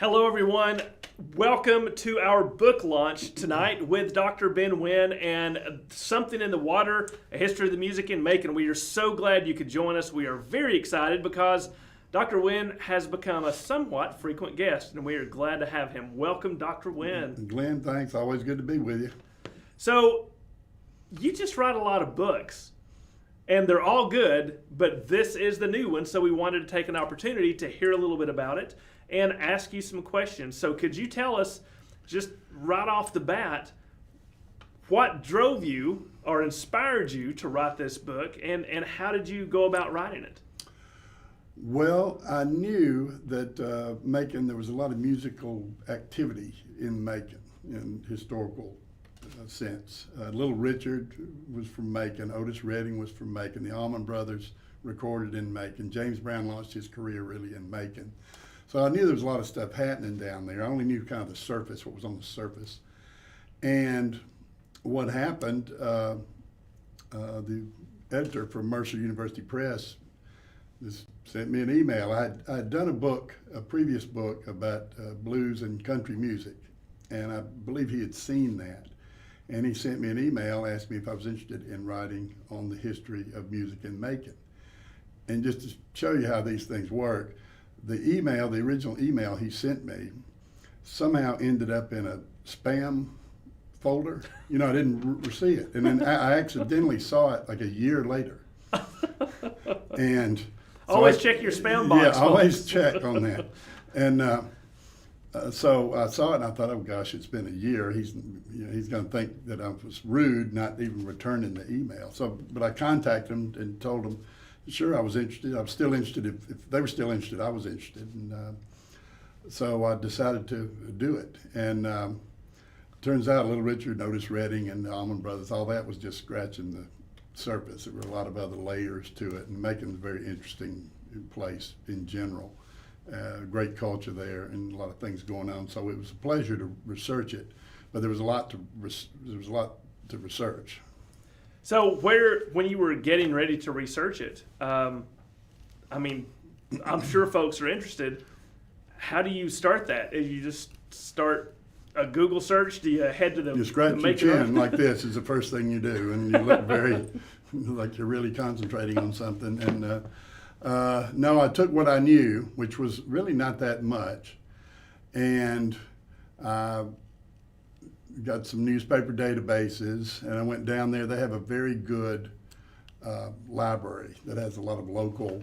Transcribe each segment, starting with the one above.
Hello, everyone. Welcome to our book launch tonight with Dr. Ben Wynne and Something in the Water, A History of the Music in Macon. We are so glad you could join us. We are very excited because Dr. Wynne has become a somewhat frequent guest, and we are glad to have him. Welcome, Dr. Wynne. Glenn, thanks. Always good to be with you. So, you just write a lot of books, and they're all good, but this is the new one, so we wanted to take an opportunity to hear a little bit about it and ask you some questions. So could you tell us, just right off the bat, what drove you or inspired you to write this book, and how did you go about writing it? Well, I knew that Macon, there was a lot of musical activity in Macon in historical sense. Little Richard was from Macon. Otis Redding was from Macon. The Allman Brothers recorded in Macon. James Brown launched his career really in Macon. So I knew there was a lot of stuff happening down there. I only knew kind of the surface, what was on the surface. And what happened, the editor from Mercer University Press just sent me an email. I had done a previous book about blues and country music, and I believe he had seen that. And he sent me an email, asked me if I was interested in writing on the history of music in Macon. And just to show you how these things work, the original email he sent me somehow ended up in a spam folder. You know, I didn't see it. And then I accidentally saw it like a year later. And so always check your spam box. Yeah, always check on that. And so I saw it and I thought, oh gosh, it's been a year. He's going to think that I was rude, not even returning the email. But I contacted him and told him, sure, I was interested. I was still interested. If they were still interested, I was interested. And so I decided to do it. And turns out Little Richard, Otis Redding, and the Almond Brothers, all that was just scratching the surface. There were a lot of other layers to it. And Macon's a very interesting place in general. Great culture there and a lot of things going on. So it was a pleasure to research it. But there was a lot to research. So when you were getting ready to research it, I mean, I'm sure folks are interested. How do you start that? Do you just start a Google search? Do you head to the You scratch your chin like this is the first thing you do, and you look very like you're really concentrating on something. And no, I took what I knew, which was really not that much, and got some newspaper databases, and I went down there. They have a very good library that has a lot of local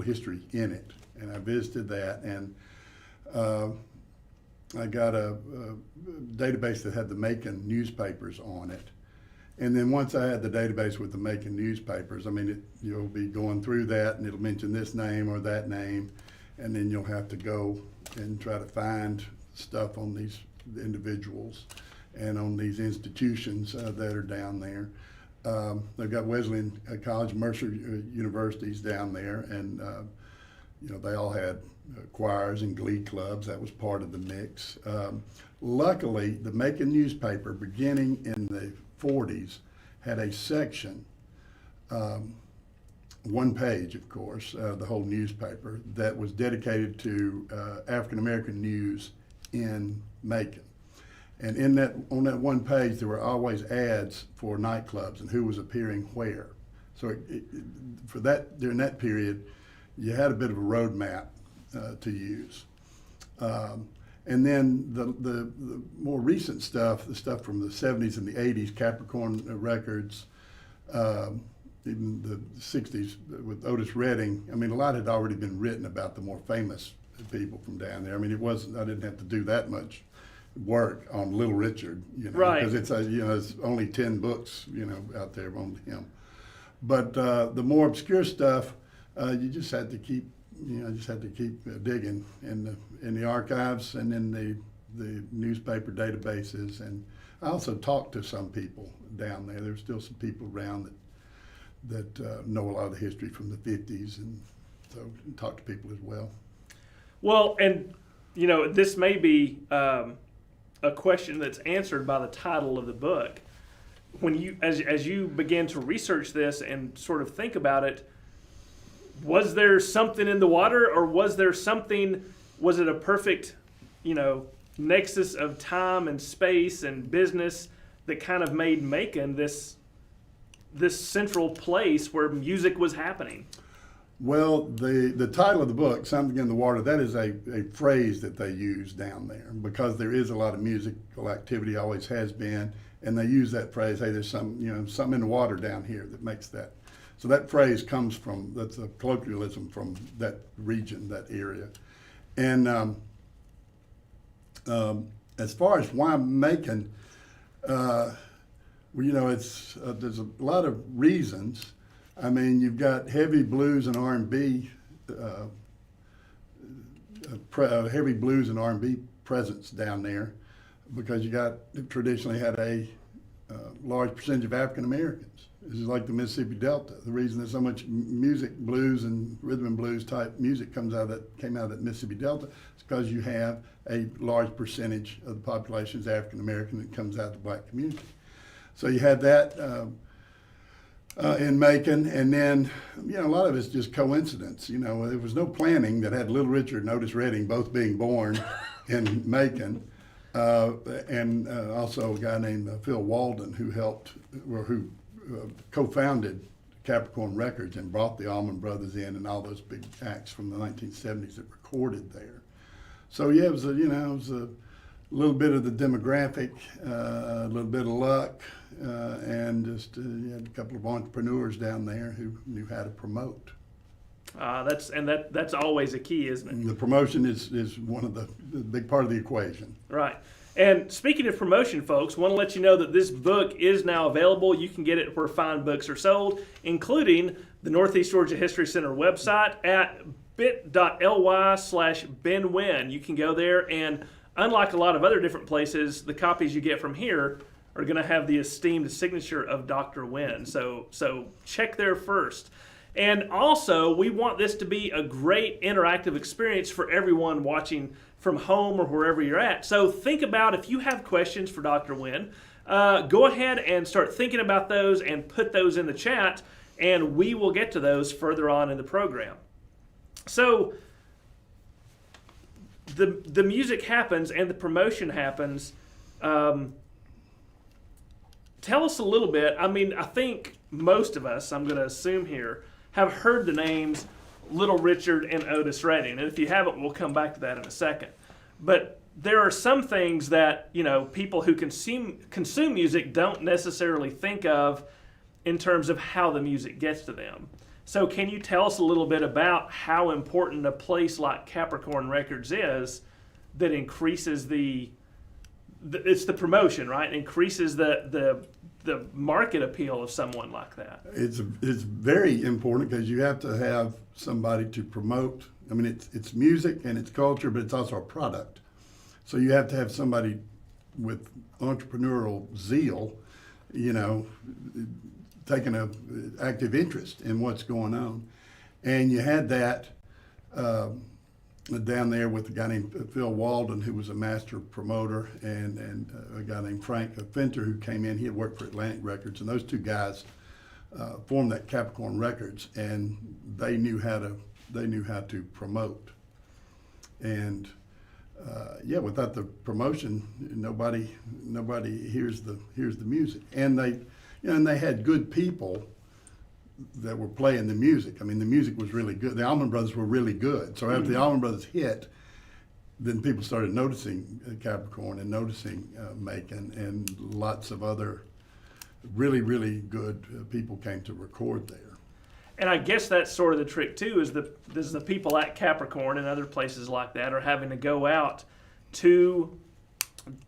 history in it, and I visited that, and I got a database that had the Macon newspapers on it. And then once I had the database with the Macon newspapers, I mean, you'll be going through that, and it'll mention this name or that name, and then you'll have to go and try to find stuff on these individuals and on these institutions that are down there. They've got Wesleyan College, Mercer universities down there, and they all had choirs and glee clubs. That was part of the mix. Luckily, the Macon newspaper, beginning in the 40s, had a section, one page, of course, the whole newspaper, that was dedicated to African American news in Macon. And on that one page, there were always ads for nightclubs and who was appearing where. So during that period, you had a bit of a roadmap to use. And then the more recent stuff, the stuff from the 70s and the 80s, Capricorn records, even the 60s with Otis Redding, I mean, a lot had already been written about the more famous people from down there. I mean, I didn't have to do that much work on Little Richard, right? Because it's only 10 books, out there on him. But the more obscure stuff, you just had to keep, digging in the archives and in the newspaper databases. And I also talked to some people down there. There's still some people around that know a lot of the history from the 50s, and so talk to people as well. Well, and this may be a question that's answered by the title of the book. When you, as you began to research this and sort of think about it, was there something in the water, or was there something was it a perfect, nexus of time and space and business that kind of made Macon this central place where music was happening? Well, the title of the book, Something in the Water, that is a phrase that they use down there because there is a lot of musical activity, always has been, and they use that phrase, hey, there's something in the water down here that makes that. So that phrase comes from, that's a colloquialism from that region, that area. And as far as why Macon, it's there's a lot of reasons. I mean, you've got heavy blues and R&B, heavy blues and R&B presence down there, because you traditionally had a large percentage of African Americans. This is like the Mississippi Delta. The reason there's so much music, blues and rhythm and blues type music came out of that Mississippi Delta is because you have a large percentage of the population is African American that comes out of the black community. So you had that in Macon, and then a lot of it's just coincidence. There was no planning that had Little Richard and Otis Redding both being born in Macon, and also a guy named Phil Walden who co-founded Capricorn Records and brought the Allman Brothers in and all those big acts from the 1970s that recorded there. So yeah, it was a little bit of the demographic, a little bit of luck, and just you had a couple of entrepreneurs down there who knew how to promote. That's always a key, isn't it? The promotion is one of the big part of the equation. Right. And speaking of promotion, folks, want to let you know that this book is now available. You can get it where fine books are sold, including the Northeast Georgia History Center website at bit.ly/BenWynne. You can go there, and unlike a lot of other different places, the copies you get from here are going to have the esteemed signature of Dr. Wynne. So check there first. And also, we want this to be a great interactive experience for everyone watching from home or wherever you're at. So think about, if you have questions for Dr. Wynne, go ahead and start thinking about those and put those in the chat, and we will get to those further on in the program. So the music happens and the promotion happens. Tell us a little bit. I mean, I think most of us, I'm going to assume here, have heard the names Little Richard and Otis Redding. And if you haven't, we'll come back to that in a second. But there are some things that, people who consume music don't necessarily think of in terms of how the music gets to them. So can you tell us a little bit about how important a place like Capricorn Records is that increases it's the promotion, right? It increases the market appeal of someone like that. It's very important because you have to have somebody to promote. I mean, it's music and it's culture, but it's also a product. So you have to have somebody with entrepreneurial zeal, taking an active interest in what's going on. And you had that down there with a guy named Phil Walden, who was a master promoter, and a guy named Frank Finter, who came in. He had worked for Atlantic Records, and those two guys formed that Capricorn Records, and they knew how to promote. And without the promotion, nobody hears the music. And they had good people that were playing the music. I mean, the music was really good. The Allman Brothers were really good. So after the Allman Brothers hit, then people started noticing Capricorn and noticing Macon, and lots of other really, really good people came to record there. And I guess that's sort of the trick too, is the people at Capricorn and other places like that are having to go out to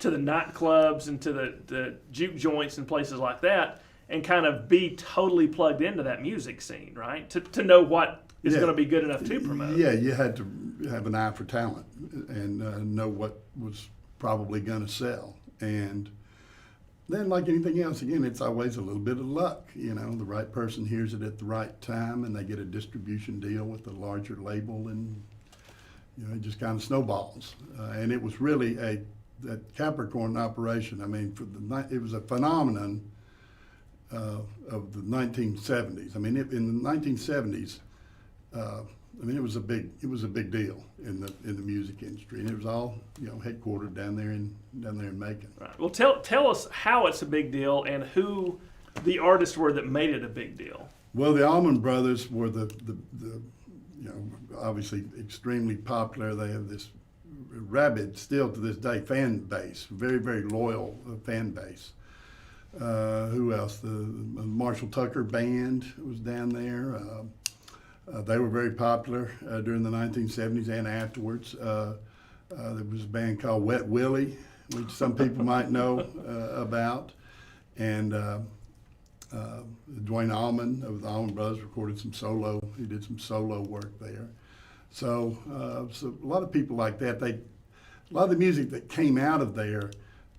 the nightclubs and to the juke joints and places like that, and kind of be totally plugged into that music scene, right? To know what is going to be good enough to promote. Yeah, you had to have an eye for talent and know what was probably going to sell. And then, like anything else, again, it's always a little bit of luck. The right person hears it at the right time, and they get a distribution deal with a larger label, and it just kind of snowballs. And it was really that Capricorn operation. I mean, it was a phenomenon of the 1970s. I mean, in the 1970s, I mean, it was a big deal in the music industry, and it was all headquartered down there in Macon. Right. Well, tell us how it's a big deal and who the artists were that made it a big deal. Well, the Allman Brothers were the obviously extremely popular. They have this rabid, still to this day, fan base, very, very loyal fan base. Who else? The Marshall Tucker Band was down there. They were very popular during the 1970s and afterwards. There was a band called Wet Willie, which some people might know about. And Dwayne Allman of the Allman Brothers recorded some solo. He did some solo work there. So a lot of people like that. A lot of the music that came out of there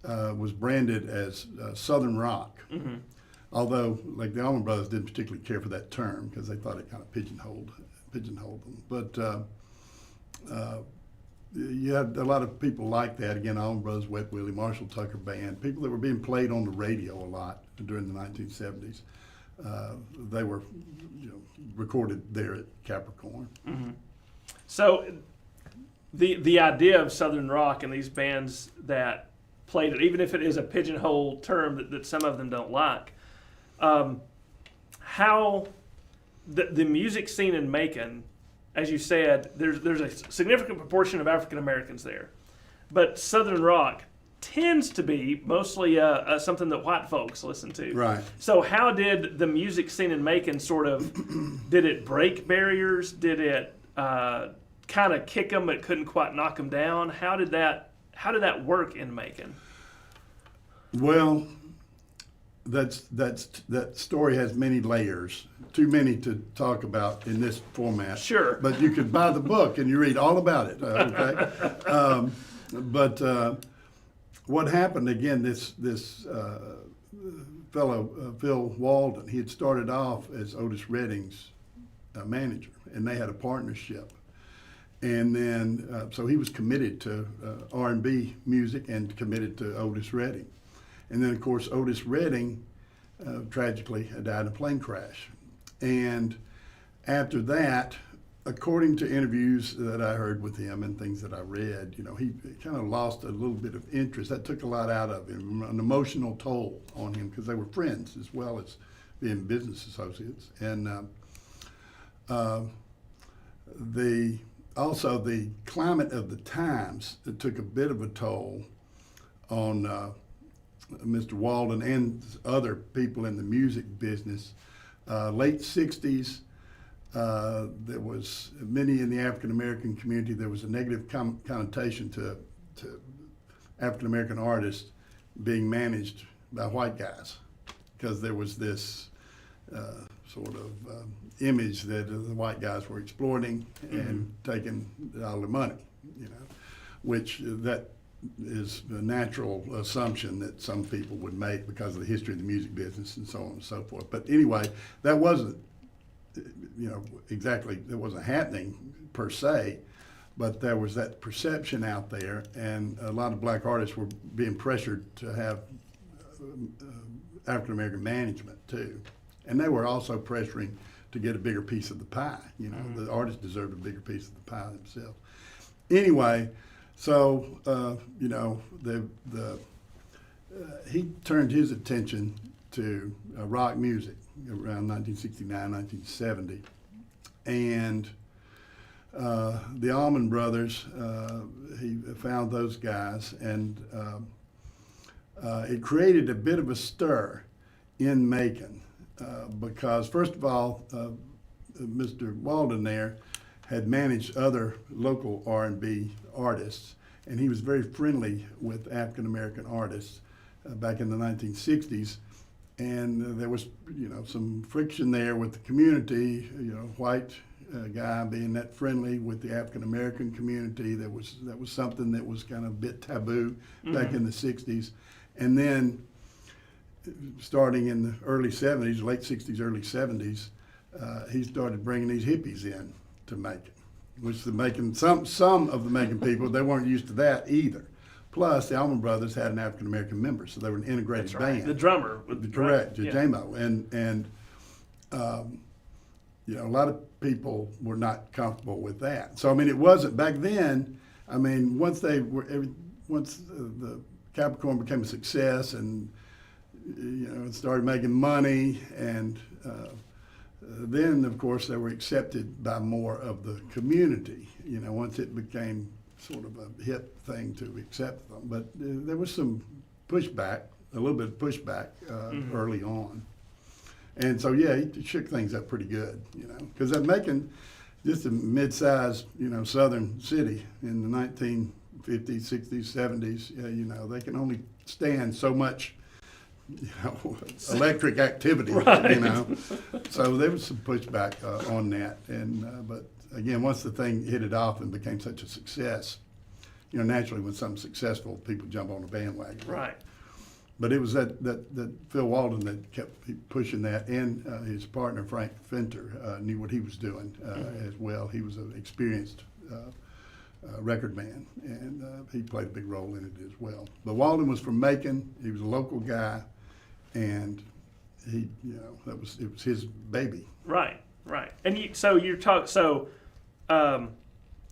was branded as Southern rock. Mm-hmm. Although, like, the Allman Brothers didn't particularly care for that term because they thought it kind of pigeonholed them. But you had a lot of people like that. Again, Allman Brothers, Wet Willie, Marshall Tucker Band, people that were being played on the radio a lot during the 1970s. They were recorded there at Capricorn. Mm-hmm. So the idea of Southern rock and these bands that played it, even if it is a pigeonhole term that some of them don't like, how the music scene in Macon, as you said, there's a significant proportion of African Americans there, but Southern rock tends to be mostly something that white folks listen to. Right. So how did the music scene in Macon sort of, did it break barriers? Did it kind of kick them but couldn't quite knock them down? How did that work in Macon? Well, that story has many layers, too many to talk about in this format. Sure. But you could buy the book and you read all about it, okay? But what happened, again, this fellow, Phil Walden, he had started off as Otis Redding's manager, and they had a partnership. And then, so he was committed to R&B music and committed to Otis Redding. And then, of course, Otis Redding tragically died in a plane crash. And after that, according to interviews that I heard with him and things that I read, he kind of lost a little bit of interest. That took a lot out of him, an emotional toll on him, because they were friends as well as being business associates. And also the climate of the times, it took a bit of a toll on Mr. Walden and other people in the music business. Late 60s, there was many in the African American community. There was a negative connotation to African American artists being managed by white guys, because there was this sort of image that the white guys were exploiting and taking all the money, which that is a natural assumption that some people would make because of the history of the music business and so on and so forth. But anyway, that wasn't, exactly, it wasn't happening per se, but there was that perception out there, and a lot of black artists were being pressured to have African American management too. And they were also pressuring to get a bigger piece of the pie. The artists deserved a bigger piece of the pie themselves. Anyway, so he turned his attention to rock music around 1969, 1970, and the Allman Brothers. He found those guys, and it created a bit of a stir in Macon because, first of all, Mr. Walden there had managed other local R&B artists, and he was very friendly with African American artists back in the 1960s. And there was, some friction there with the community. White guy being that friendly with the African American community. That was something that was kind of a bit taboo back in the 60s. And then, starting in the early 70s, late 60s, early 70s, he started bringing these hippies in to Macon, which some of the Macon people, they weren't used to that either. Plus, the Allman Brothers had an African American member, so they were an integrated band. The drummer, correct, yeah. J-Mo, and You know, a lot of people were not comfortable with that. So I mean, it wasn't back then. I mean, once the Capricorn became a success, and you know, it started making money, and then of course they were accepted by more of the community. You know, once it became sort of a hip thing to accept them, but there was some pushback, a little bit of pushback early on. And so, yeah, he shook things up pretty good, you know, because that Macon, just a mid-sized, you know, southern city in the 1950s, 60s, 70s, you know, they can only stand so much, you know, electric activity, right. You know. So there was some pushback on that. And but again, once the thing hit it off and became such a success, you know, naturally when something's successful, people jump on the bandwagon. Right. But it was that Phil Walden that kept pushing that, and his partner Frank Fenter knew what he was doing as well. He was an experienced record man, and he played a big role in it as well. But Walden was from Macon. He was a local guy, and he, you know, it was his baby. Right. And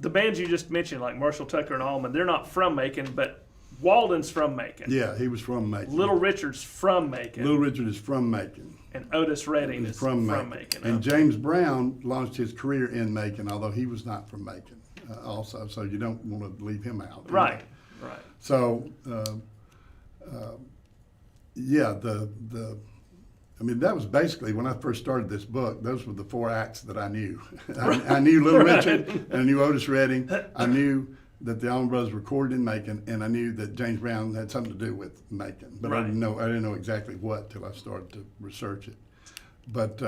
the bands you just mentioned, like Marshall Tucker and Allman, they're not from Macon, but Walden's from Macon. Yeah, he was from Macon. Little Richard's from Macon. Little Richard is from Macon. And Otis Redding is from Macon. And James Brown launched his career in Macon, although he was not from Macon also, so you don't want to leave him out. Right. So, yeah, I mean, that was basically, when I first started this book, those were the four acts that I knew. I knew Little Richard, and I knew Otis Redding. I knew that the Allman Brothers recorded in Macon, and I knew that James Brown had something to do with Macon, but right. I didn't know exactly what till I started to research it. But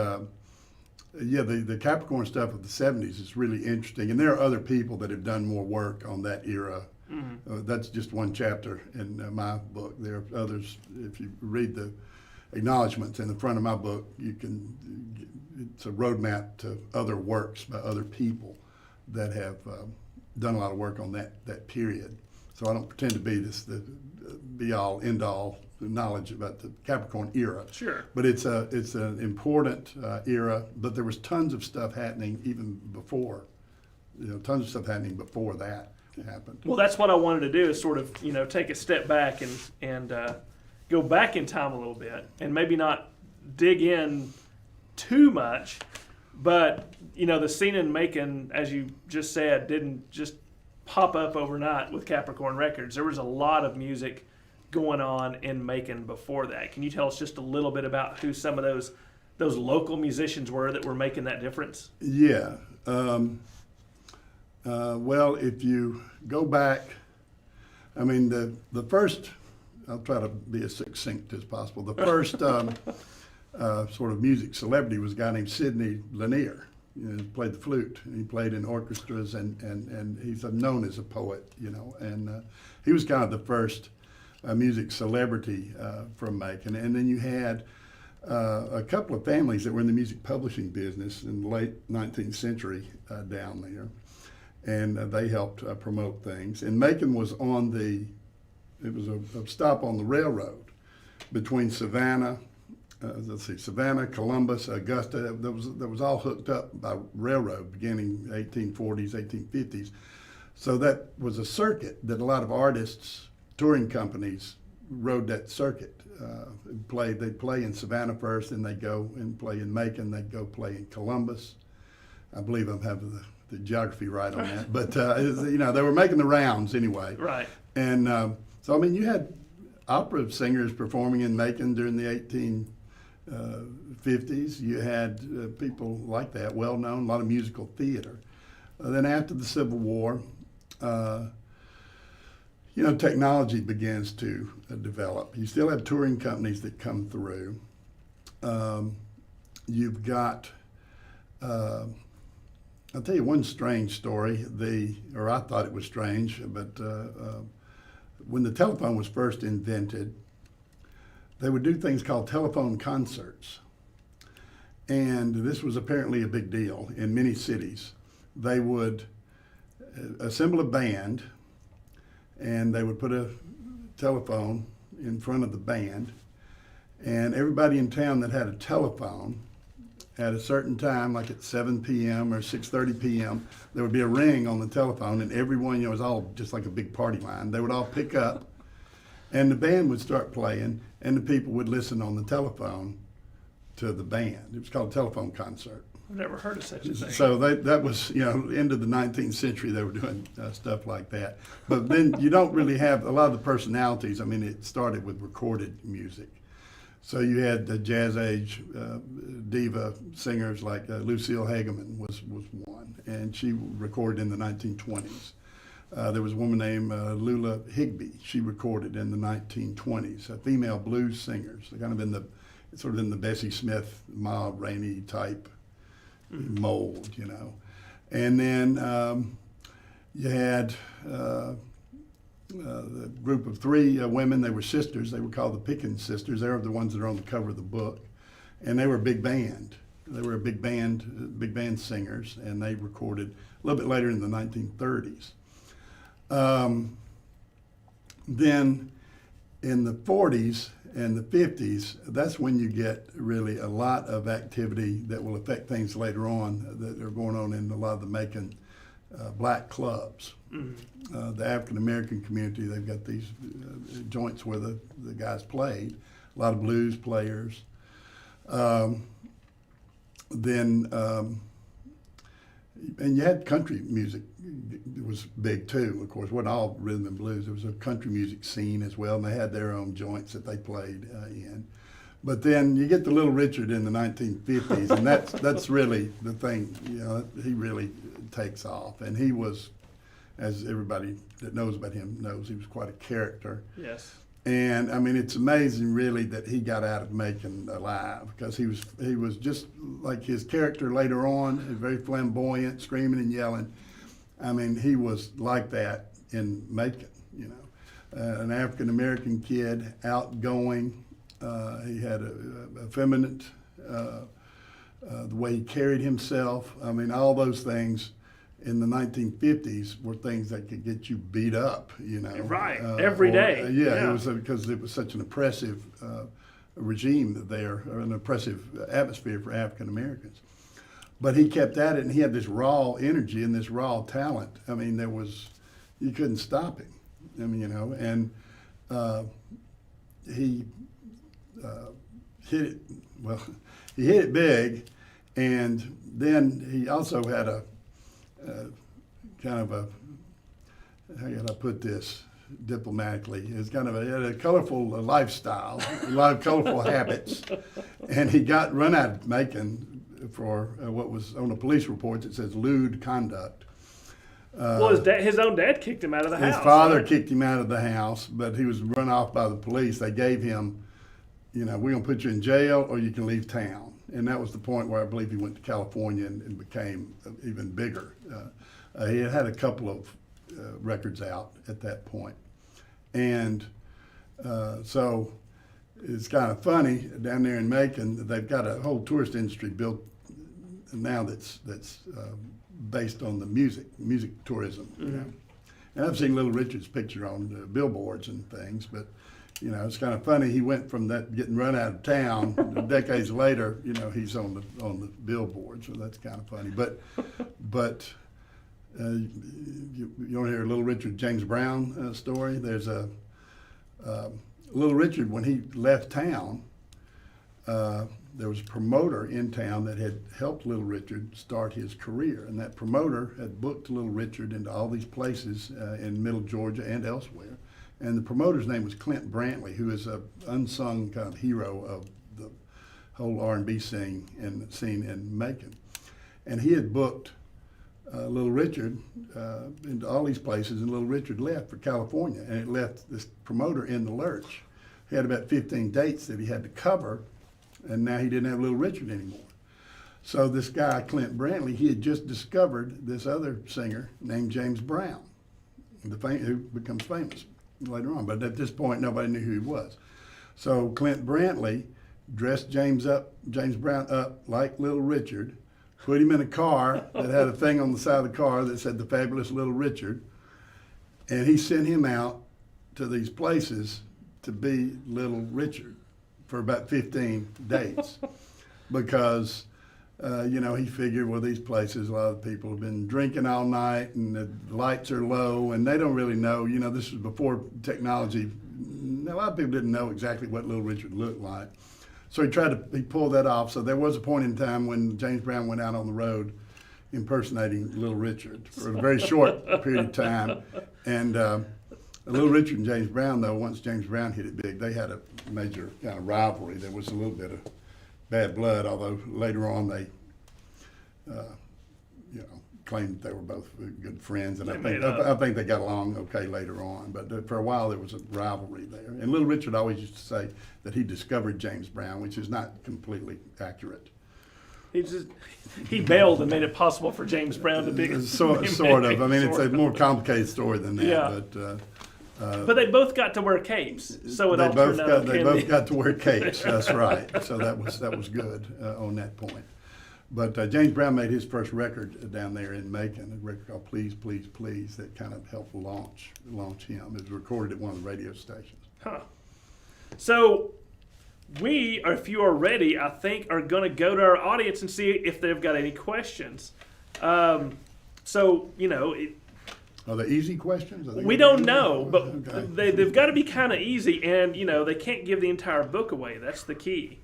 yeah, the Capricorn stuff of the '70s is really interesting, and there are other people that have done more work on that era. Mm-hmm. That's just one chapter in my book. There are others. If you read the acknowledgments in the front of my book, it's a roadmap to other works by other people that have done a lot of work on that period. So I don't pretend to be the be-all, end-all knowledge about the Capricorn era. Sure. But it's an important era, but there was tons of stuff happening even before, you know, tons of stuff happening before that happened. Well, that's what I wanted to do, is sort of, you know, take a step back and go back in time a little bit, and maybe not dig in too much. But, you know, the scene in Macon, as you just said, didn't just pop up overnight with Capricorn Records. There was a lot of music going on in Macon before that. Can you tell us just a little bit about who some of those local musicians were that were making that difference? Yeah. Well, if you go back, I mean, the first, I'll try to be as succinct as possible. The first sort of music celebrity was a guy named Sidney Lanier. You know, he played the flute, and he played in orchestras, and he's known as a poet, you know, and he was kind of the first music celebrity from Macon. And then you had a couple of families that were in the music publishing business in the late 19th century down there, and they helped promote things. And Macon was it was a stop on the railroad between Savannah, Columbus, Augusta. That was all hooked up by railroad beginning 1840s, 1850s. So that was a circuit that a lot of artists, touring companies, rode that circuit. They'd play in Savannah first, then they'd go and play in Macon, they'd go play in Columbus. I believe I'm having the geography right on that. But, you know, they were making the rounds anyway. Right. And so, I mean, you had opera singers performing in Macon during the 1850s. You had people like that, well-known, a lot of musical theater. Then after the Civil War, you know, technology begins to develop. You still have touring companies that come through. You've got, I'll tell you one strange story, or I thought it was strange, but when the telephone was first invented, they would do things called telephone concerts. And this was apparently a big deal in many cities. They would assemble a band, and they would put a telephone in front of the band, and everybody in town that had a telephone at a certain time, like at 7 p.m. or 6:30 p.m., there would be a ring on the telephone, and everyone, it was all just like a big party line. They would all pick up, and the band would start playing, and the people would listen on the telephone to the band. It was called a telephone concert. I've never heard of such a thing. So that was, end of the 19th century, they were doing stuff like that. But then you don't really have a lot of the personalities. I mean, it started with recorded music. So you had the Jazz Age diva singers like Lucille Hageman was one, and she recorded in the 1920s. There was a woman named Lula Higby. She recorded in the 1920s. Female blues singers, kind of in the Bessie Smith, Ma Rainey type mold, And then you had the group of three women. They were sisters. They were called the Pickens sisters. They were the ones that are on the cover of the book, and they were a big band. They were a big band singers, and they recorded a little bit later in the 1930s. Then in the 40s and the 50s, that's when you get really a lot of activity that will affect things later on that are going on in a lot of the Macon black clubs. The African American community, they've got these joints where the guys played, a lot of blues players. And you had country music. It was big too, of course. It wasn't all rhythm and blues. There was a country music scene as well, and they had their own joints that they played in. But then you get to Little Richard in the 1950s, and that's really the thing. He really takes off, and he was, as everybody that knows about him knows, he was quite a character. Yes. And I mean, it's amazing, really, that he got out of Macon alive, because he was just like his character later on, very flamboyant, screaming and yelling. I mean, he was like that in Macon, an African American kid, outgoing. He had a effeminate, the way he carried himself. I mean, all those things in the 1950s were things that could get you beat up, Right, every day. It was because it was such an oppressive regime there, or an oppressive atmosphere for African Americans. But he kept at it, and he had this raw energy and this raw talent. I mean, you couldn't stop him. I mean, and he hit it, he hit it big, and then he also had a kind of a, how can I put this diplomatically? It's kind of he had a colorful lifestyle, a lot of colorful habits, and he got run out of Macon for what was on the police reports. It says lewd conduct. Well, his own dad kicked him out of the house. His father kicked him out of the house, but he was run off by the police. They gave him, we're going to put you in jail or you can leave town. And that was the point where I believe he went to California and became even bigger. He had a couple of records out at that point. And so it's kind of funny, down there in Macon, they've got a whole tourist industry built now that's based on the music tourism. And I've seen Little Richard's picture on billboards and things, but it's kind of funny. He went from that getting run out of town decades later. He's on the billboard, so that's kind of funny. But you want to hear a Little Richard James Brown story? There's a Little Richard, when he left town. There was a promoter in town that had helped Little Richard start his career, and that promoter had booked Little Richard into all these places in Middle Georgia and elsewhere. And the promoter's name was Clint Brantley, who is an unsung kind of hero of the whole R&B scene in Macon. And he had booked Little Richard into all these places, and Little Richard left for California, and it left this promoter in the lurch. He had about 15 dates that he had to cover, and now he didn't have Little Richard anymore. So this guy, Clint Brantley, he had just discovered this other singer named James Brown, who becomes famous later on. But at this point, nobody knew who he was. So Clint Brantley dressed James Brown up like Little Richard, put him in a car that had a thing on the side of the car that said The Fabulous Little Richard, and he sent him out to these places to be Little Richard for about 15 dates because he figured, well, these places, a lot of people have been drinking all night and the lights are low and they don't really know. This was before technology. A lot of people didn't know exactly what Little Richard looked like. So he pulled that off. So there was a point in time when James Brown went out on the road impersonating Little Richard for a very short period of time. And Little Richard and James Brown, though, once James Brown hit it big, they had a major kind of rivalry. There was a little bit of bad blood, although later on they, claimed that they were both good friends, and I think they got along okay later on. But for a while there was a rivalry there. And Little Richard always used to say that he discovered James Brown, which is not completely accurate. He bailed and made it possible for James Brown to be sort of. I mean, it's a more complicated story than that. Yeah. But they both got to wear capes, so it all turned out. They both got to wear capes. That's right. So that was good on that point. But James Brown made his first record down there in Macon, a record called "Please, Please, Please," that kind of helped launch him. It was recorded at one of the radio stations. Huh. So we, if you are ready, I think are going to go to our audience and see if they've got any questions. Are they easy questions? We don't know, but okay. They've got to be kind of easy, and they can't give the entire book away. That's the key.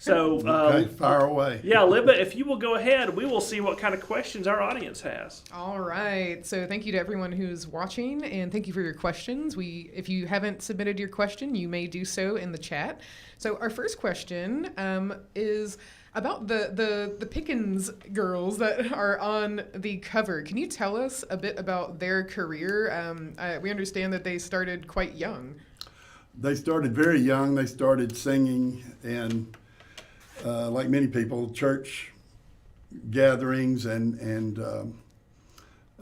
So okay, fire away. Yeah, Libba, if you will go ahead, we will see what kind of questions our audience has. All right. So thank you to everyone who's watching, and thank you for your questions. If you haven't submitted your question, you may do so in the chat. So our first question is about the Pickens girls that are on the cover. Can you tell us a bit about their career? We understand that they started quite young. They started very young. They started singing and like many people, church gatherings and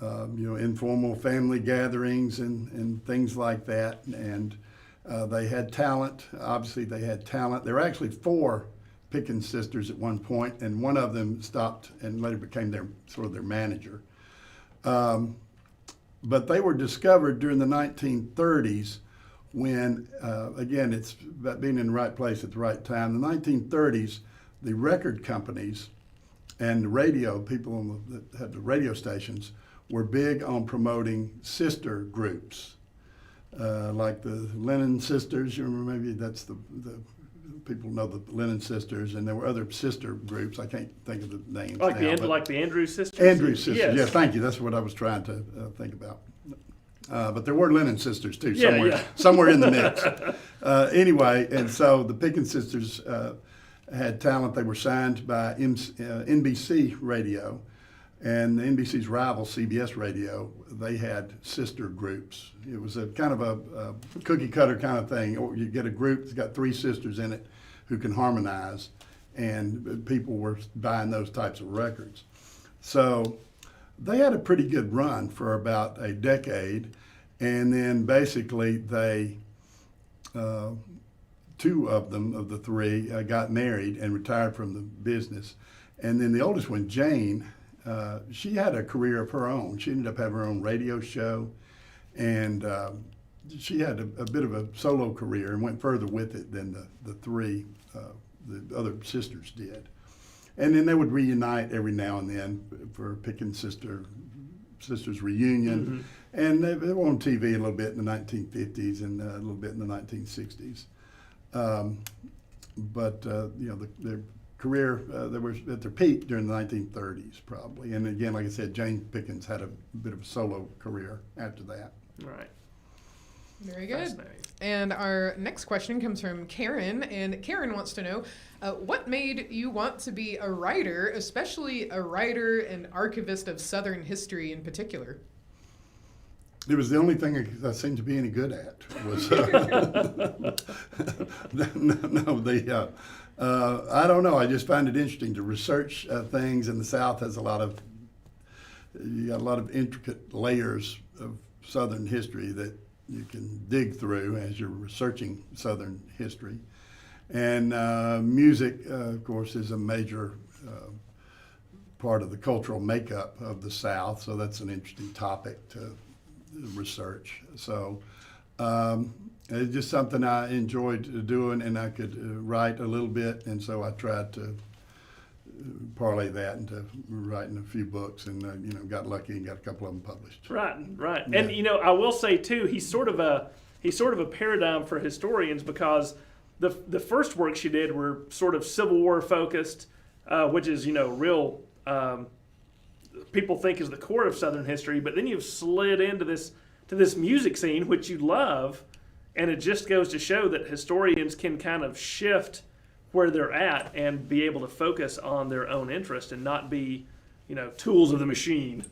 informal family gatherings and things like that. And they had talent. Obviously, they had talent. There were actually 4 Pickens sisters at one point, and one of them stopped and later became their manager. But they were discovered during the 1930s when, again, it's about being in the right place at the right time. The 1930s, the record companies and the radio, people that had the radio stations, were big on promoting sister groups, like the Lennon Sisters. You remember, maybe that's the people know the Lennon Sisters, and there were other sister groups. I can't think of the names like now. Like the Andrews Sisters? Andrews Sisters, yes. Yeah, thank you. That's what I was trying to think about. But there were Lennon Sisters too, somewhere in the mix. Anyway, and so the Pickens sisters had talent. They were signed by NBC Radio, and NBC's rival, CBS Radio. They had sister groups. It was a kind of a cookie cutter kind of thing. Or you get a group that's got 3 sisters in it who can harmonize, and people were buying those types of records. So they had a pretty good run for about a decade, and then basically they, 2 of them, of the 3, got married and retired from the business. And then the oldest one, Jane, she had a career of her own. She ended up having her own radio show, and she had a bit of a solo career and went further with it than the 3, the other sisters did. And then they would reunite every now and then for Pickens Sisters reunion. Mm-hmm. And they were on TV a little bit in the 1950s and a little bit in the 1960s. Their career, they were at their peak during the 1930s probably. And again, like I said, Jane Pickens had a bit of a solo career after that. Right. Very good. And our next question comes from Karen, and Karen wants to know, what made you want to be a writer, especially a writer and archivist of Southern history in particular? It was the only thing I seemed to be any good at. Was I don't know. I just find it interesting to research things, and the South has you got a lot of intricate layers of Southern history that you can dig through as you're researching Southern history. And music, of course, is a major part of the cultural makeup of the South, so that's an interesting topic to research. So it's just something I enjoyed doing, and I could write a little bit, and so I tried to parlay that into writing a few books, and got lucky and got a couple of them published. Right, right. Yeah. And I will say too, he's sort of a paradigm for historians, because the first works she did were sort of Civil War focused, which is real. People think is the core of Southern history, but then you've slid into this music scene, which you love, and it just goes to show that historians can kind of shift where they're at and be able to focus on their own interest and not be, tools of the machine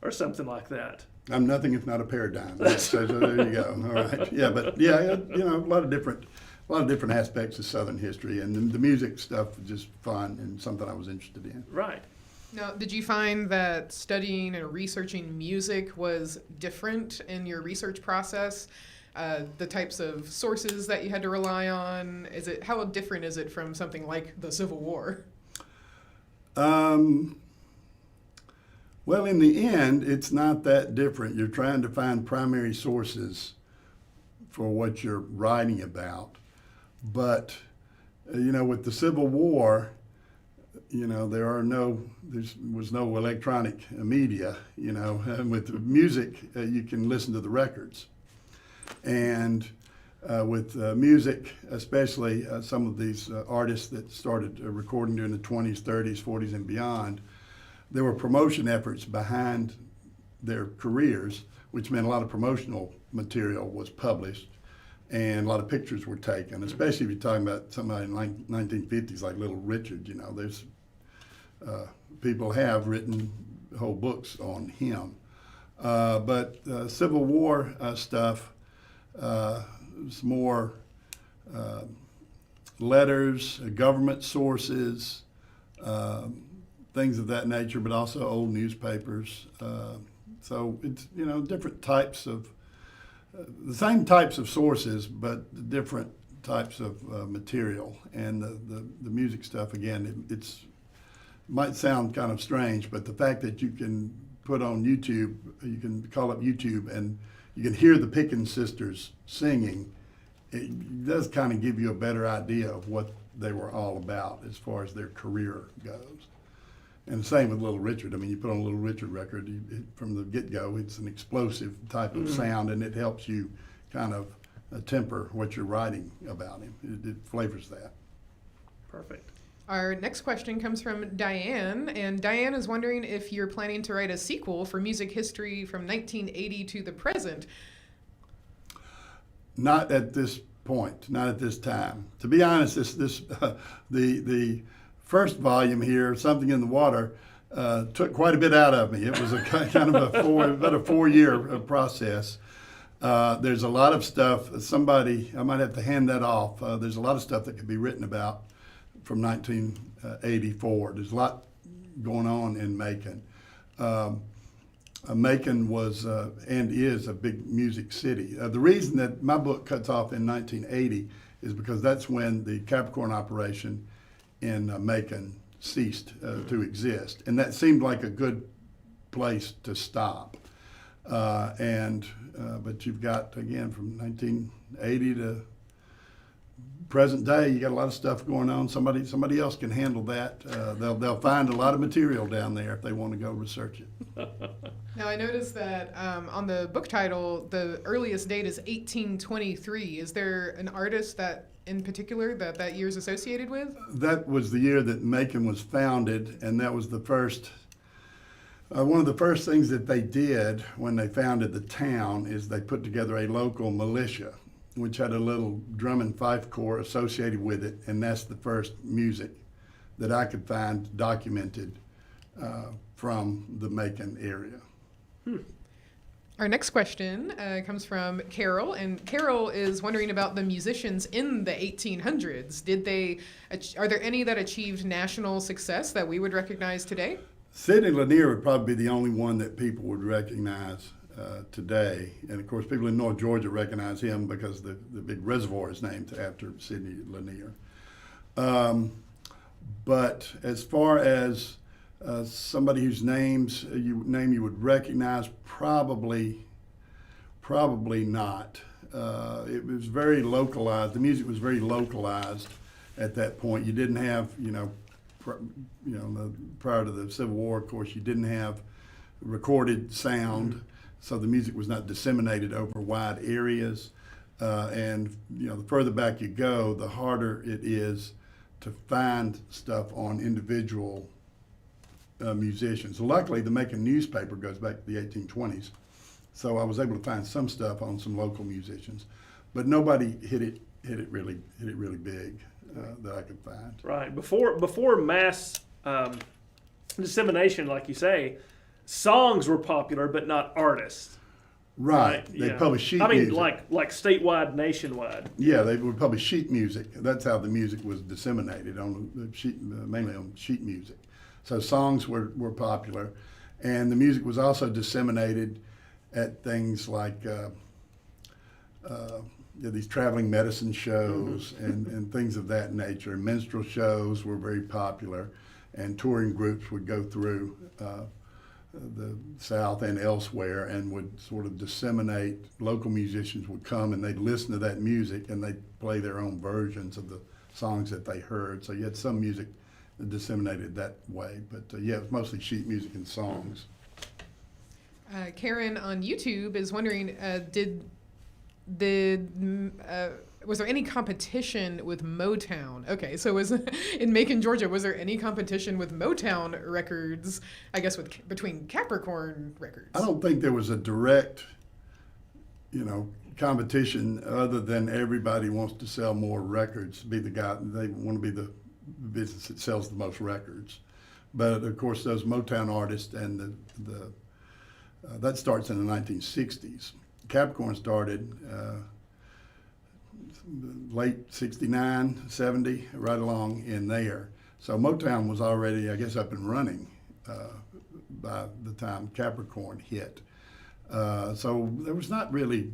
or something like that. I'm nothing if not a paradigm. So there you go. All right. Yeah, but a lot of different aspects of Southern history, and the music stuff was just fun and something I was interested in. Right. Now, did you find that studying and researching music was different in your research process? The types of sources that you had to rely on, how different is it from something like the Civil War? Well, in the end, it's not that different. You're trying to find primary sources for what you're writing about. But, with the Civil War, there was no electronic media, and with music, you can listen to the records. And with music, especially some of these artists that started recording during the 20s, 30s, 40s, and beyond, there were promotion efforts behind their careers, which meant a lot of promotional material was published and a lot of pictures were taken, especially if you're talking about somebody in the 1950s like Little Richard. There's people have written whole books on him. But Civil War stuff, it's more letters, government sources, things of that nature, but also old newspapers. So it's, different types of, the same types of sources, but different types of material. And the music stuff, again, it's might sound kind of strange, but the fact that you can put on YouTube, you can call up YouTube and you can hear the Pickens sisters singing, it does kind of give you a better idea of what they were all about as far as their career goes. And the same with Little Richard. I mean, you put on a Little Richard record, from the get-go, it's an explosive type of sound, and it helps you kind of temper what you're writing about him. It flavors that. Perfect. Our next question comes from Diane, and Diane is wondering if you're planning to write a sequel for music history from 1980 to the present. Not at this point, not at this time. To be honest, the first volume here, Something in the Water, took quite a bit out of me. It was a kind of about a 4-year process. There's a lot of stuff. I might have to hand that off. There's a lot of stuff that could be written about from 1984. There's a lot going on in Macon. Macon was and is a big music city. The reason that my book cuts off in 1980 is because that's when the Capricorn operation in Macon ceased to exist. And that seemed like a good place to stop. But you've got, again, from 1980 to present day, you got a lot of stuff going on. Somebody else can handle that. They'll find a lot of material down there if they want to go research it. Now, I noticed that on the book title, the earliest date is 1823. Is there an artist that in particular that year is associated with? That was the year that Macon was founded, and that was the first. One of the first things that they did when they founded the town is they put together a local militia, which had a little drum and fife corps associated with it, and that's the first music that I could find documented from the Macon area. Our next question comes from Carol, and Carol is wondering about the musicians in the 1800s. Are there any that achieved national success that we would recognize today? Sidney Lanier would probably be the only one that people would recognize today. And of course, people in North Georgia recognize him because the big reservoir is named after Sidney Lanier. But as far as somebody whose name you would recognize, probably not. It was very localized. The music was very localized at that point. You didn't have, prior to the Civil War, of course, you didn't have recorded sound, so the music was not disseminated over wide areas. And the further back you go, the harder it is to find stuff on individual musicians. Luckily, the Macon newspaper goes back to the 1820s, so I was able to find some stuff on some local musicians, but nobody hit it really big that I could find. Right. Before mass dissemination, like you say, songs were popular, but not artists. Right. They published sheet music. like statewide, nationwide. Yeah, they would publish sheet music. That's how the music was disseminated, on the sheet, mainly on sheet music. So songs were popular, and the music was also disseminated at things like these traveling medicine shows and things of that nature. Minstrel shows were very popular, and touring groups would go through the South and elsewhere and would sort of disseminate. Local musicians would come and they'd listen to that music and they'd play their own versions of the songs that they heard. So you had some music disseminated that way, but it was mostly sheet music and songs. Karen on YouTube is wondering, was there any competition with Motown? Okay, so in Macon, Georgia, was there any competition with Motown records, I guess, between Capricorn records? I don't think there was a direct, competition other than everybody wants to sell more records, be the guy, they want to be the business that sells the most records. But of course, those Motown artists and that starts in the 1960s. Capricorn started late 69, 70, right along in there. So Motown was already, I guess, up and running by the time Capricorn hit. So there was not really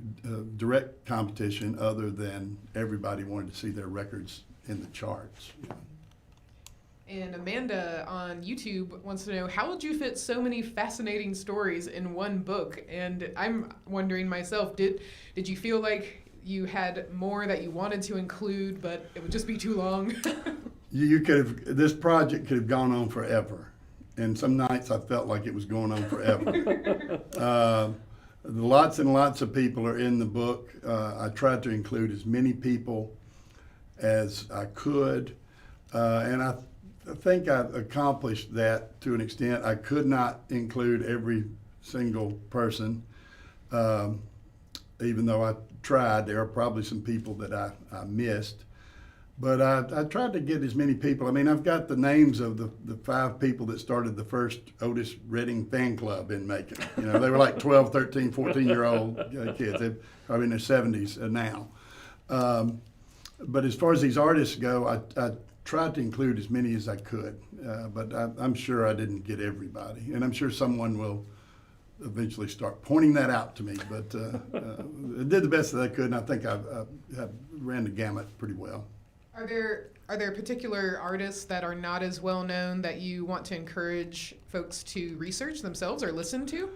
direct competition other than everybody wanted to see their records in the charts. And Amanda on YouTube wants to know, how did you fit so many fascinating stories in one book? And I'm wondering myself, did you feel like you had more that you wanted to include, but it would just be too long? This project could have gone on forever. And some nights I felt like it was going on forever. Lots and lots of people are in the book. I tried to include as many people as I could. And I think I've accomplished that to an extent. I could not include every single person, even though I tried. There are probably some people that I missed. But I tried to get as many people. I mean, I've got the names of the 5 people that started the first Otis Redding fan club in Macon. They were like 12, 13, 14-year-old kids. They're probably in their 70s now. But as far as these artists go, I tried to include as many as I could. But I'm sure I didn't get everybody. And I'm sure someone will eventually start pointing that out to me. But I did the best that I could, and I think I ran the gamut pretty well. Are there particular artists that are not as well known that you want to encourage folks to research themselves or listen to?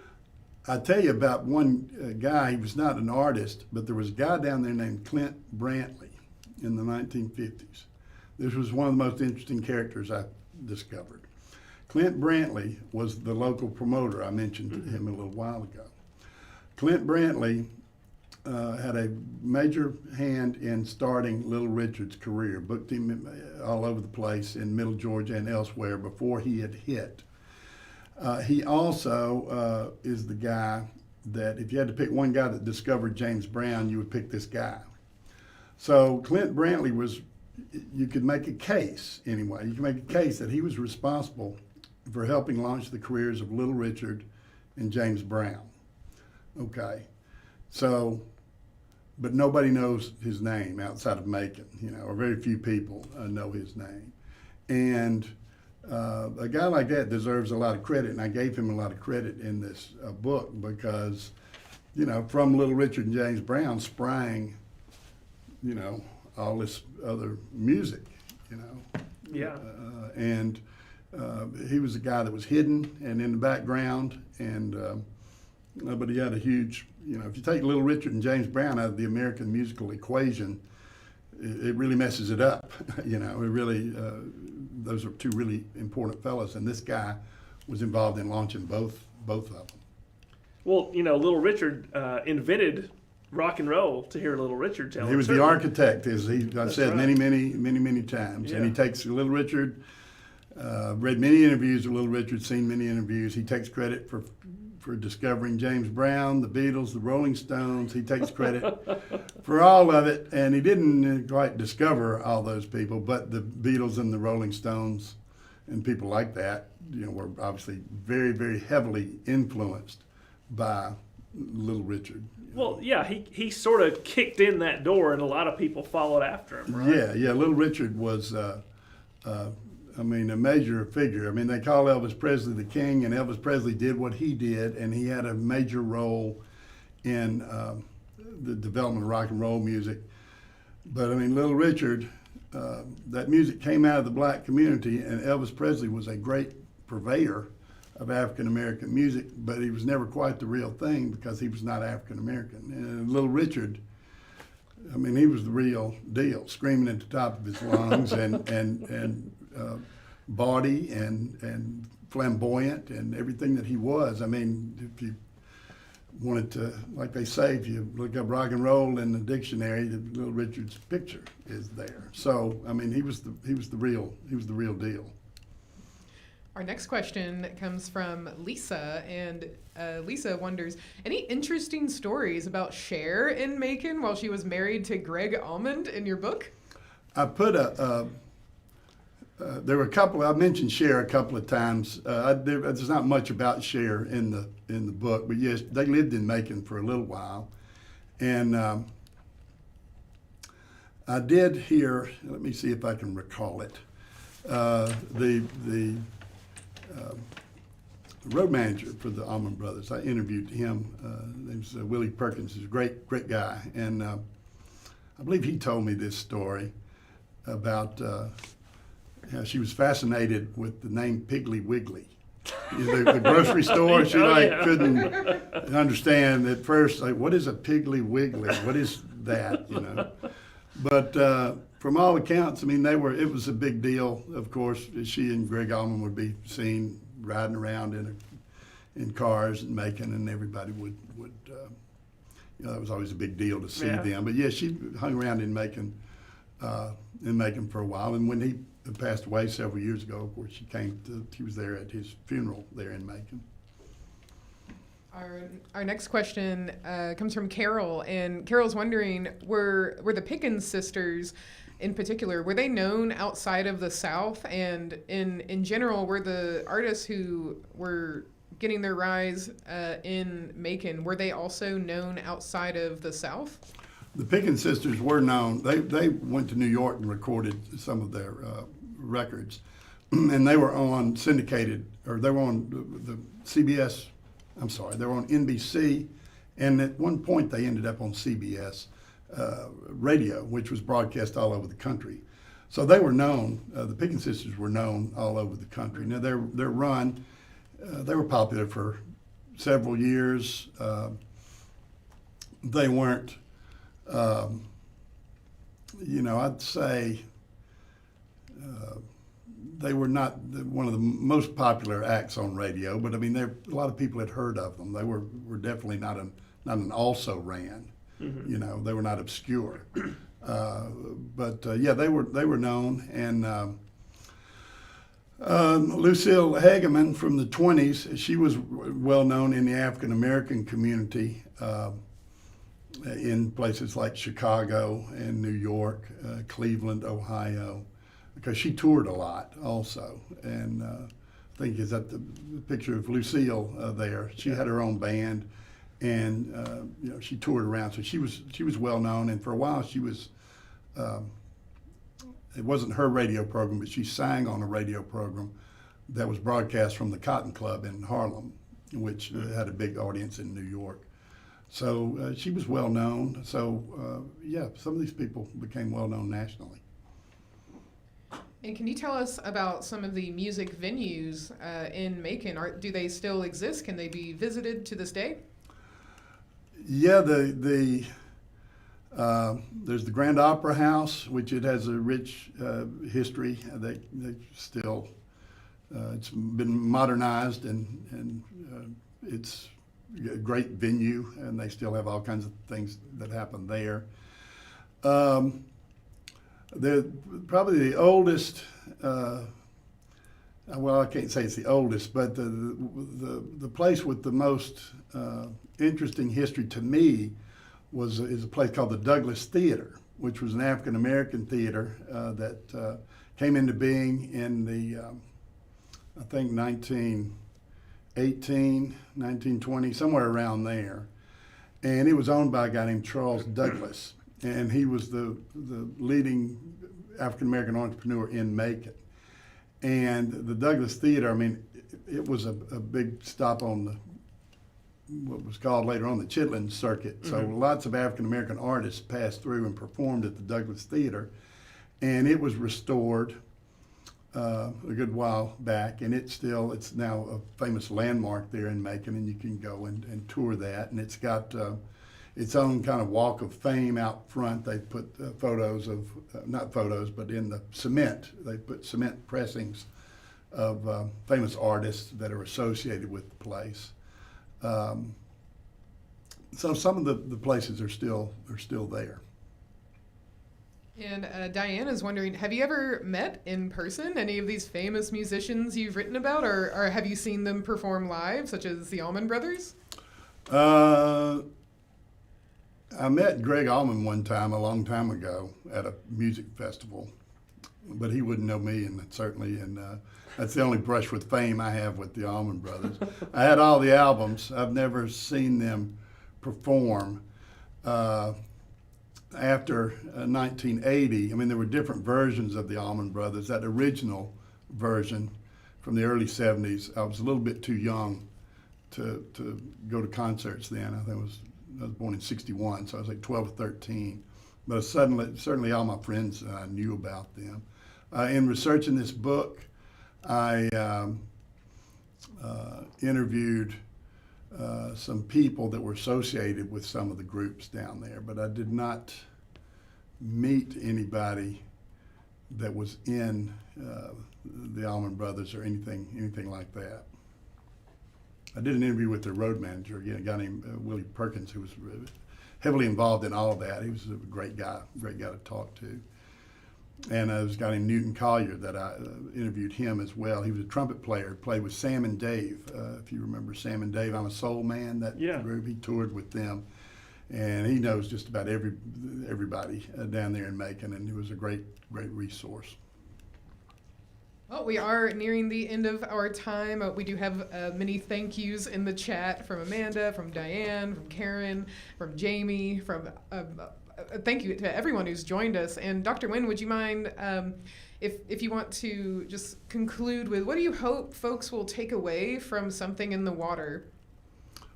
I'll tell you about one guy. He was not an artist, but there was a guy down there named Clint Brantley in the 1950s. This was one of the most interesting characters I discovered. Clint Brantley was the local promoter. I mentioned him a little while ago. Clint Brantley had a major hand in starting Little Richard's career, booked him all over the place in Middle Georgia and elsewhere before he had hit. He also is the guy that, if you had to pick one guy that discovered James Brown, you would pick this guy. So Clint Brantley was, you could make a case anyway, you could make a case that he was responsible for helping launch the careers of Little Richard and James Brown. Okay, so, but nobody knows his name outside of Macon, or very few people know his name. And a guy like that deserves a lot of credit, and I gave him a lot of credit in this book because, from Little Richard and James Brown sprang, all this other music, Yeah. And he was a guy that was hidden and in the background, and but he had a huge, if you take Little Richard and James Brown out of the American musical equation, it really messes it up. It really, those are two really important fellas, and this guy was involved in launching both of them. Well, Little Richard invented rock and roll to hear Little Richard tell. He was the architect, as I've said right. many times. Yeah. And he takes Little Richard, read many interviews with Little Richard, seen many interviews. He takes credit for discovering James Brown, the Beatles, the Rolling Stones. He takes credit for all of it. And he didn't quite discover all those people, but the Beatles and the Rolling Stones and people like that, were obviously very, very heavily influenced by Little Richard. Well, yeah, he sort of kicked in that door, and a lot of people followed after him, right? Yeah. Little Richard was, a major figure. They call Elvis Presley the king, and Elvis Presley did what he did, and he had a major role in the development of rock and roll music. But Little Richard, that music came out of the black community, and Elvis Presley was a great purveyor of African American music, but he was never quite the real thing because he was not African American. And Little Richard, he was the real deal, screaming at the top of his lungs and bawdy and flamboyant and everything that he was. If you wanted to, like they say, if you look up rock and roll in the dictionary, Little Richard's picture is there. So he was the real deal. Our next question comes from Lisa, and Lisa wonders, any interesting stories about Cher in Macon while she was married to Greg Almond in your book? I put there were a couple. I mentioned Cher a couple of times. There's not much about Cher in the book, but yes, they lived in Macon for a little while, and I did hear. Let me see if I can recall it. The road manager for the Allman Brothers, I interviewed him. His name's Willie Perkins. He's a great guy, and I believe he told me this story about how she was fascinated with the name Piggly Wiggly. The grocery store, she couldn't understand at first, what is a Piggly Wiggly? What is that, But from all accounts, it was a big deal, of course. She and Greg Allman would be seen riding around in cars in Macon, and everybody would that was always a big deal to see them. But yeah, she hung around in Macon for a while, and when he passed away several years ago, of course, she was there at his funeral there in Macon. Our next question comes from Carol, and Carol's wondering, were the Pickens sisters in particular, were they known outside of the South? And in general, were the artists who were getting their rise in Macon, were they also known outside of the South? The Pickens sisters were known. They went to New York and recorded some of their records, and they were on syndicated, or they were on the CBS. I'm sorry, they were on NBC, and at one point they ended up on CBS radio, which was broadcast all over the country. So they were known. The Pickens sisters were known all over the country. Now their run, they were popular for several years. They weren't, I'd say they were not one of the most popular acts on radio, but a lot of people had heard of them. They were definitely not an also ran. Mm-hmm. They were not obscure. But they were known. And Lucille Hageman from the 20s, she was well known in the African American community in places like Chicago and New York, Cleveland, Ohio, because she toured a lot also. And I think is that the picture of Lucille there. She had her own band, and she toured around. So she was well known, and for a while she was. It wasn't her radio program, but she sang on a radio program that was broadcast from the Cotton Club in Harlem, which had a big audience in New York. So she was well known. So some of these people became well known nationally. And can you tell us about some of the music venues in Macon? Do they still exist? Can they be visited to this day? Yeah, the There's the Grand Opera House, which it has a rich history. They still, it's been modernized and it's a great venue, and they still have all kinds of things that happen there. They're probably the oldest. Well, I can't say it's the oldest, but the place with the most interesting history to me is a place called the Douglas Theater, which was an African American theater that came into being in the I think 1918, 1920, somewhere around there, and it was owned by a guy named Charles Douglas, and he was the leading African American entrepreneur in Macon. And the Douglas Theater, I mean, it was a big stop on what was called later on the Chitlin Circuit. So lots of African American artists passed through and performed at the Douglas Theater. And it was restored a good while back, and it's now a famous landmark there in Macon, and you can go and tour that. And it's got its own kind of walk of fame out front. They put photos of, not photos, but in the cement, they put cement pressings of famous artists that are associated with the place. So some of the places are still there. And Diane is wondering, have you ever met in person any of these famous musicians you've written about, or have you seen them perform live, such as the Allman Brothers? I met Greg Allman one time, a long time ago, at a music festival, but he wouldn't know me, and that's the only brush with fame I have with the Allman Brothers. I had all the albums. I've never seen them perform. After 1980, I mean, there were different versions of the Allman Brothers. That original version from the early 70s, I was a little bit too young to go to concerts then. I was born in 61, so I was like 12 or 13. But certainly all my friends knew about them. In researching this book, I interviewed some people that were associated with some of the groups down there, but I did not meet anybody that was in the Allman Brothers or anything like that. I did an interview with their road manager, again, a guy named Willie Perkins, who was heavily involved in all of that. He was a great guy to talk to. And there was a guy named Newton Collier that I interviewed him as well. He was a trumpet player, played with Sam and Dave. If you remember Sam and Dave, I'm a Soul Man, that group. He toured with them. And he knows just about everybody down there in Macon, and he was a great resource. Well, we are nearing the end of our time. We do have many thank yous in the chat from Amanda, from Diane, from Karen, from Jamie, from thank you to everyone who's joined us. And Dr. Wynne, would you mind if you want to just conclude with, what do you hope folks will take away from Something in the Water?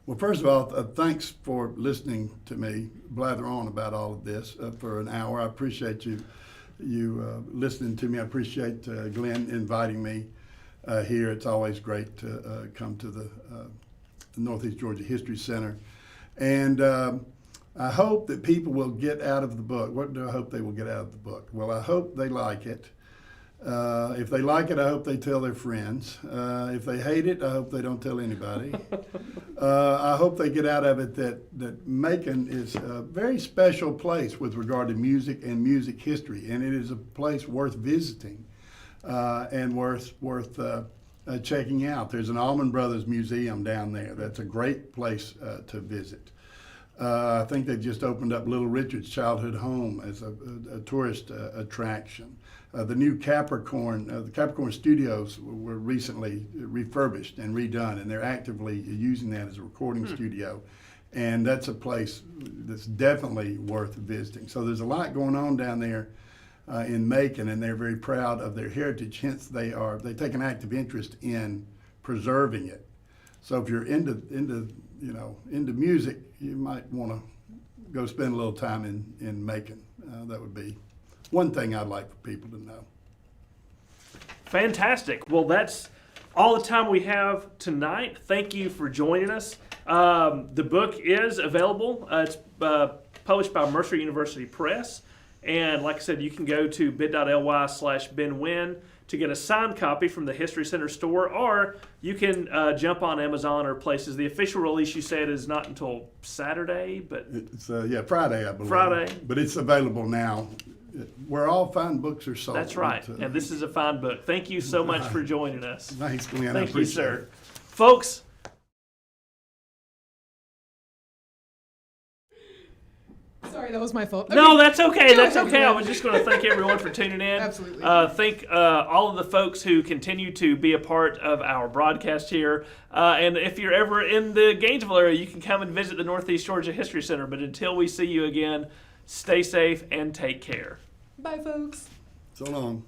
Well, first of all, thanks for listening to me blather on about all of this for an hour. I appreciate you listening to me. I appreciate Glenn inviting me here. It's always great to come to the Northeast Georgia History Center. And I hope that people will get out of the book. What do I hope they will get out of the book? Well, I hope they like it. If they like it, I hope they tell their friends. If they hate it, I hope they don't tell anybody. I hope they get out of it that Macon is a very special place with regard to music and music history, and it is a place worth visiting and worth checking out. There's an Allman Brothers Museum down there. That's a great place to visit. I think they just opened up Little Richard's childhood home as a tourist attraction. The new Capricorn, the Capricorn Studios were recently refurbished and redone, and they're actively using that as a recording studio. And that's a place that's definitely worth visiting. So there's a lot going on down there in Macon, and they're very proud of their heritage. Hence, they take an active interest in preserving it. So if you're into music, you might want to go spend a little time in Macon. That would be one thing I'd like for people to know. Fantastic. Well, that's all the time we have tonight. Thank you for joining us. The book is available. It's published by Mercer University Press. And like I said, you can go to bit.ly/BenWynne to get a signed copy from the History Center store, or you can jump on Amazon or places. The official release, you said, is not until Saturday, but It's Friday, I believe. Friday. But it's available now, where all fine books are sold. that's right. And this is a fine book. Thank you so much for joining us. Thanks, Glenn. I Thank you, appreciate sir. it. Folks, Sorry, that was my fault. no, that's okay. That's ahead, okay. I Glenn. was just going to thank everyone for tuning in. Absolutely. Thank all of the folks who continue to be a part of our broadcast here. And if you're ever in the Gainesville area, you can come and visit the Northeast Georgia History Center. But until we see you again, stay safe and take care. Bye, folks. So long.